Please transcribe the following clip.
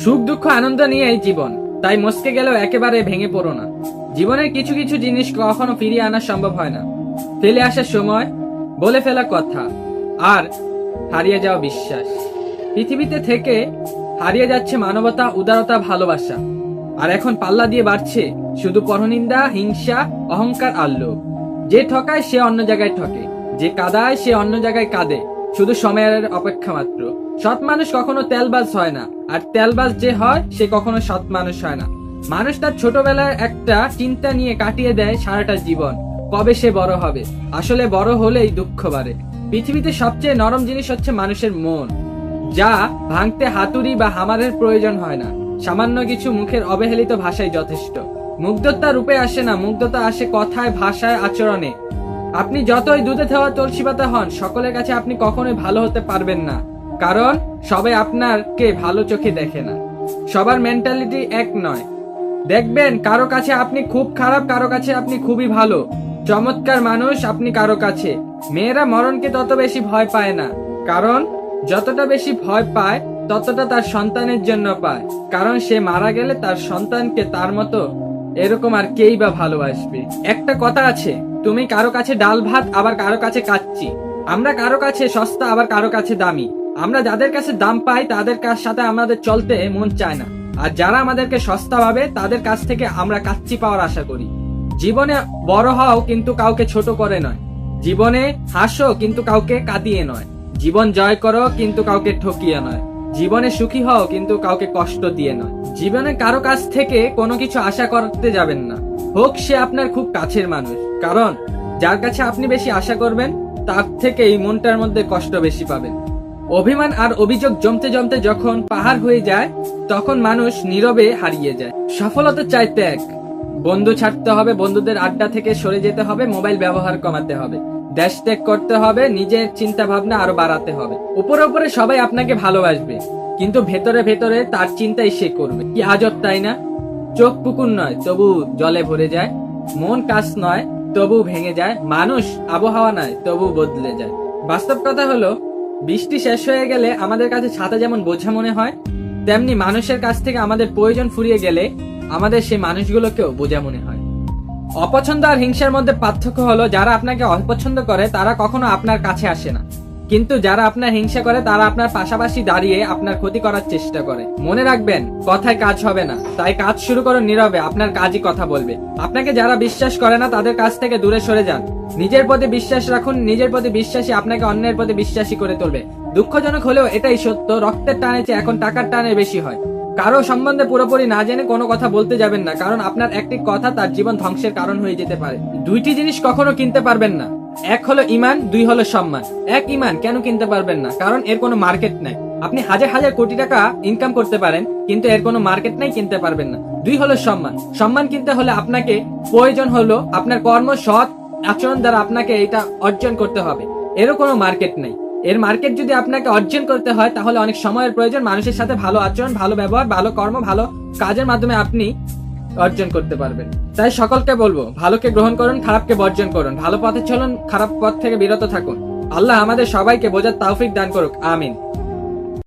সুখ দুঃখ আনন্দ নিয়েই জীবন, তাই মস্কে গেলেও একেবারে ভেঙে পড়ো না। জীবনের কিছু কিছু জিনিস কখনো ফিরিয়ে আনা সম্ভব হয় না। ফেলে আসার সময়, বলে ফেলা কথা, আর হারিয়ে যাওয়া বিশ্বাস। পৃথিবীতে থেকে হারিয়ে যাচ্ছে মানবতা, উদারতা, ভালোবাসা। আর এখন পাল্লা দিয়ে বাড়ছে শুধু পরনিন্দা, হিংসা, অহংকার আর লোভ। যে ঠকায় সে অন্য জায়গায় ঠকে, যে কাঁদায় সে অন্য জায়গায় কাঁদে, শুধু সময়ের অপেক্ষা মাত্র। সৎ মানুষ কখনো তেলবাজ হয় না, আর তেলবাজ যে হয় সে কখনো সৎ মানুষ হয় না। মানুষ তার ছোটবেলায় একটা চিন্তা নিয়ে কাটিয়ে দেয় সারাটা জীবন, কবে সে বড় হবে। আসলে বড় হলেই দুঃখ বাড়ে। পৃথিবীতে সবচেয়ে নরম জিনিস হচ্ছে মানুষের মন, যা ভাঙতে হাতুড়ি বা হামারের প্রয়োজন হয় না। সামান্য কিছু মুখের অবহেলিত ভাষাই যথেষ্ট। মুগ্ধতা রূপে আসে না, মুগ্ধতা আসে কথায়, ভাষায়, আচরণে। আপনি যতই দুধে দেওয়া তুলসী পাতা হন, সকলের কাছে আপনি কখনোই ভালো হতে পারবেন না, কারণ সবাই আপনাকে ভালো চোখে দেখে না। সবার মেন্টালিটি এক নয়। দেখবেন কারো কাছে আপনি খুব খারাপ, কারো কাছে আপনি খুবই ভালো। চমৎকার মানুষ আপনি কারো কাছে। মেয়েরা মরণকে তত বেশি ভয় পায় না, কারণ যতটা বেশি ভয় পায় ততটা তার সন্তানের জন্য পায়, কারণ সে মারা গেলে তার সন্তানকে তার মতো এরকম আর কেই বা ভালোবাসবে। একটা কথা আছে, তুমি কারো কাছে ডাল ভাত, আবার কারো কাছে কাচ্চি। আমরা কারো কাছে সস্তা, আবার কারো কাছে দামি। আমরা যাদের কাছে দাম পাই তাদের সাথে আমাদের চলতে মন চায় না, আর যারা আমাদেরকে সস্তা ভাবে তাদের কাছ থেকে আমরা কাচ্চি পাওয়ার আশা করি। জীবনে বড় হও কিন্তু কাউকে ছোট করে নয়। জীবনে হাসো কিন্তু কাউকে কাঁদিয়ে নয়। জীবন জয় করো কিন্তু কাউকে ঠকিয়ে নয়। জীবনে সুখী হও কিন্তু কাউকে কষ্ট দিয়ে নয়। জীবনে কারো কাছ থেকে কোনো কিছু আশা করতে যাবেন না, হোক সে আপনার খুব কাছের মানুষ, কারণ যার কাছে আপনি বেশি আশা করবেন তার থেকেই মনটার মধ্যে কষ্ট বেশি পাবেন। অভিমান আর অভিযোগ জমতে জমতে যখন পাহাড় হয়ে যায়, তখন মানুষ নীরবে হারিয়ে যায়। সফলতা চাই ত্যাগ। বন্ধু ছাড়তে হবে, বন্ধুদের আড্ডা থেকে সরে যেতে হবে, মোবাইল ব্যবহার কমাতে হবে, দেশ ত্যাগ করতে হবে, নিজের চিন্তা ভাবনা আরো বাড়াতে হবে। উপরে উপরে সবাই আপনাকে ভালোবাসবে, কিন্তু ভেতরে ভেতরে তার চিন্তাই সে করবে। কি আজব তাই না? চোখ পুকুর নয় তবু জলে ভরে যায়, মন কাছ নয় তবু ভেঙে যায়, মানুষ আবহাওয়া নয় তবু বদলে যায়। বাস্তব কথা হলো, বৃষ্টি শেষ হয়ে গেলে আমাদের কাছে ছাতা যেমন বোঝা মনে হয়, তেমনি মানুষের কাছ থেকে আমাদের প্রয়োজন ফুরিয়ে গেলে আমাদের সেই মানুষগুলোকেও বোঝা মনে হয়। অপছন্দ আর হিংসার মধ্যে পার্থক্য হলো, যারা আপনাকে অপছন্দ করে তারা কখনো আপনার কাছে আসে না, কিন্তু যারা আপনার হিংসা করে তারা আপনার পাশাপাশি দাঁড়িয়ে আপনার ক্ষতি করার চেষ্টা করে। মনে রাখবেন, কথায় কাজ হবে না, তাই কাজ শুরু করুন নীরবে। আপনার কাজই কথা বলবে। আপনাকে যারা বিশ্বাস করে না তাদের কাছ থেকে দূরে সরে যান। নিজের প্রতি বিশ্বাস রাখুন। নিজের প্রতি বিশ্বাসী আপনাকে অন্যের প্রতি বিশ্বাসী করে তুলবে। দুঃখজনক হলেও এটাই সত্য, রক্তের টানে চেয়ে এখন টাকার টানে বেশি হয়। কারো সম্বন্ধে পুরোপুরি না জেনে কোনো কথা বলতে যাবেন না, কারণ আপনার একটি কথা তার জীবন ধ্বংসের কারণ হয়ে যেতে পারে। দুইটি জিনিস কখনো কিনতে পারবেন না, এক হলো ইমান, দুই হলো সম্মান। এক ইমান কেন কিনতে পারবেন না? কারণ এর কোনো মার্কেট নাই। আপনি হাজার হাজার কোটি টাকা ইনকাম করতে পারেন, কিন্তু এর কোনো মার্কেট নাই, কিনতে পারবেন না। দুই হলো সম্মান। সম্মান কিনতে হলে আপনাকে প্রয়োজন হলো আপনার কর্ম, সৎ আচরণ দ্বারা আপনাকে এটা অর্জন করতে হবে। এরও কোনো মার্কেট নাই। এর মার্কেট যদি আপনাকে অর্জন করতে হয় তাহলে অনেক সময়ের প্রয়োজন। মানুষের সাথে ভালো আচরণ, ভালো ব্যবহার, ভালো কর্ম, ভালো কাজের মাধ্যমে আপনি অর্জন করতে পারবেন। তাই সকলকে বলবো, ভালোকে গ্রহণ করুন, খারাপকে বর্জন করুন, ভালো পথে চলুন, খারাপ পথ থেকে বিরত থাকুন। আল্লাহ আমাদের সবাইকে বোঝার তৌফিক দান করুক, আমিন।